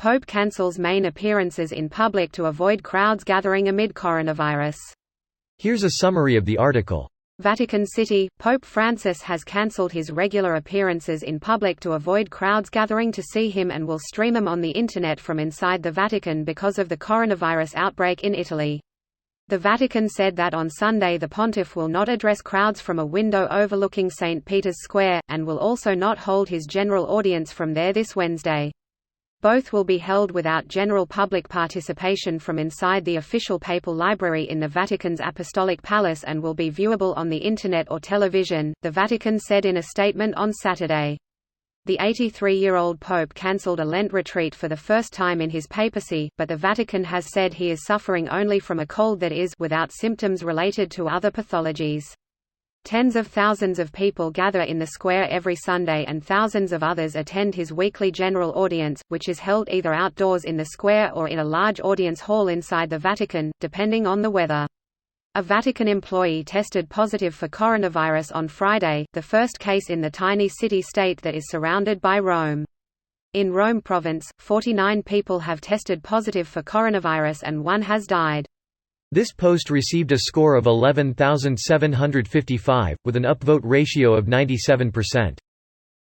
Pope cancels main appearances in public to avoid crowds gathering amid coronavirus. Here's a summary of the article. Vatican City – Pope Francis has cancelled his regular appearances in public to avoid crowds gathering to see him and will stream them on the Internet from inside the Vatican because of the coronavirus outbreak in Italy. The Vatican said that on Sunday the pontiff will not address crowds from a window overlooking St. Peter's Square, and will also not hold his general audience from there this Wednesday. Both will be held without general public participation from inside the official papal library in the Vatican's Apostolic Palace and will be viewable on the Internet or television, the Vatican said in a statement on Saturday. The 83-year-old Pope cancelled a Lent retreat for the first time in his papacy, but the Vatican has said he is suffering only from a cold that is without symptoms related to other pathologies. Tens of thousands of people gather in the square every Sunday and thousands of others attend his weekly general audience, which is held either outdoors in the square or in a large audience hall inside the Vatican, depending on the weather. A Vatican employee tested positive for coronavirus on Friday, the first case in the tiny city-state that is surrounded by Rome. In Rome Province, 49 people have tested positive for coronavirus and 1 has died. This post received a score of 11,755, with an upvote ratio of 97%.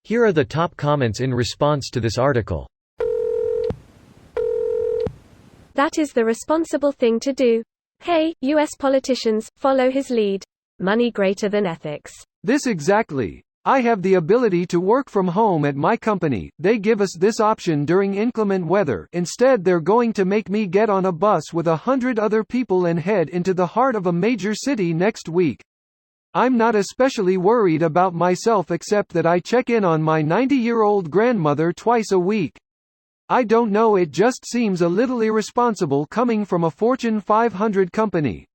Here are the top comments in response to this article. That is the responsible thing to do. Hey, US politicians, follow his lead. Money greater than ethics. This exactly. I have the ability to work from home at my company. They give us this option during inclement weather. Instead, they're going to make me get on a bus with 100 other people and head into the heart of a major city next week. I'm not especially worried about myself except that I check in on my 90-year-old grandmother twice a week. I don't know, it just seems a little irresponsible coming from a Fortune 500 company.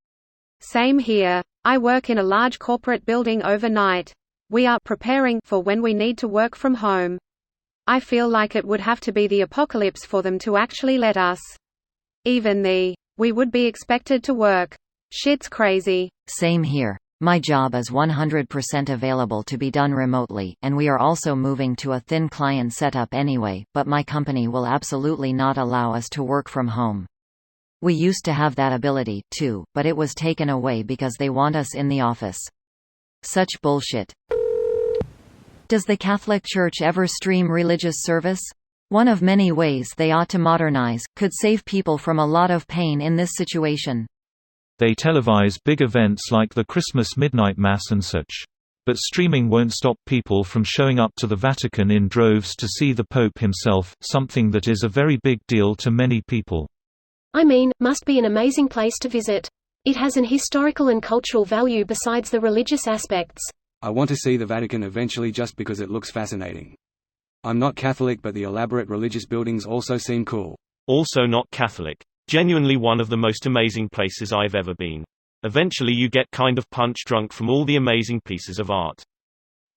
Same here. I work in a large corporate building overnight. We are preparing for when we need to work from home. I feel like it would have to be the apocalypse for them to actually let us. Even we would be expected to work. Shit's crazy. Same here. My job is 100% available to be done remotely, and we are also moving to a thin client setup anyway, but my company will absolutely not allow us to work from home. We used to have that ability, too, but it was taken away because they want us in the office. Such bullshit. Does the Catholic Church ever stream religious service? One of many ways they ought to modernize, could save people from a lot of pain in this situation. They televise big events like the Christmas Midnight Mass and such. But streaming won't stop people from showing up to the Vatican in droves to see the Pope himself, something that is a very big deal to many people. I mean, must be an amazing place to visit. It has an historical and cultural value besides the religious aspects. I want to see the Vatican eventually just because it looks fascinating. I'm not Catholic, but the elaborate religious buildings also seem cool. Also not Catholic. Genuinely one of the most amazing places I've ever been. Eventually you get kind of punch drunk from all the amazing pieces of art.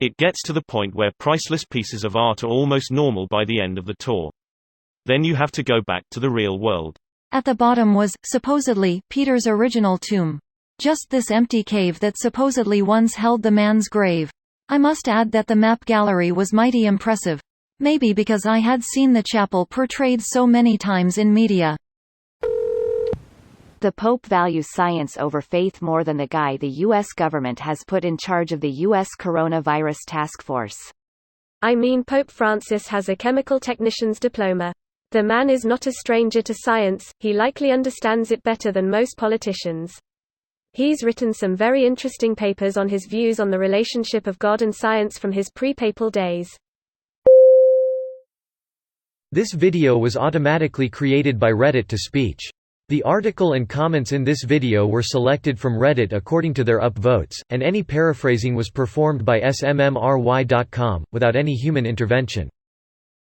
It gets to the point where priceless pieces of art are almost normal by the end of the tour. Then you have to go back to the real world. At the bottom was, supposedly, Peter's original tomb. Just this empty cave that supposedly once held the man's grave. I must add that the map gallery was mighty impressive. Maybe because I had seen the chapel portrayed so many times in media. The Pope values science over faith more than the guy the U.S. government has put in charge of the U.S. coronavirus task force. I mean, Pope Francis has a chemical technician's diploma. The man is not a stranger to science, he likely understands it better than most politicians. He's written some very interesting papers on his views on the relationship of God and science from his pre-papal days. This video was automatically created by Reddit to speech. The article and comments in this video were selected from Reddit according to their upvotes, and any paraphrasing was performed by smmry.com, without any human intervention.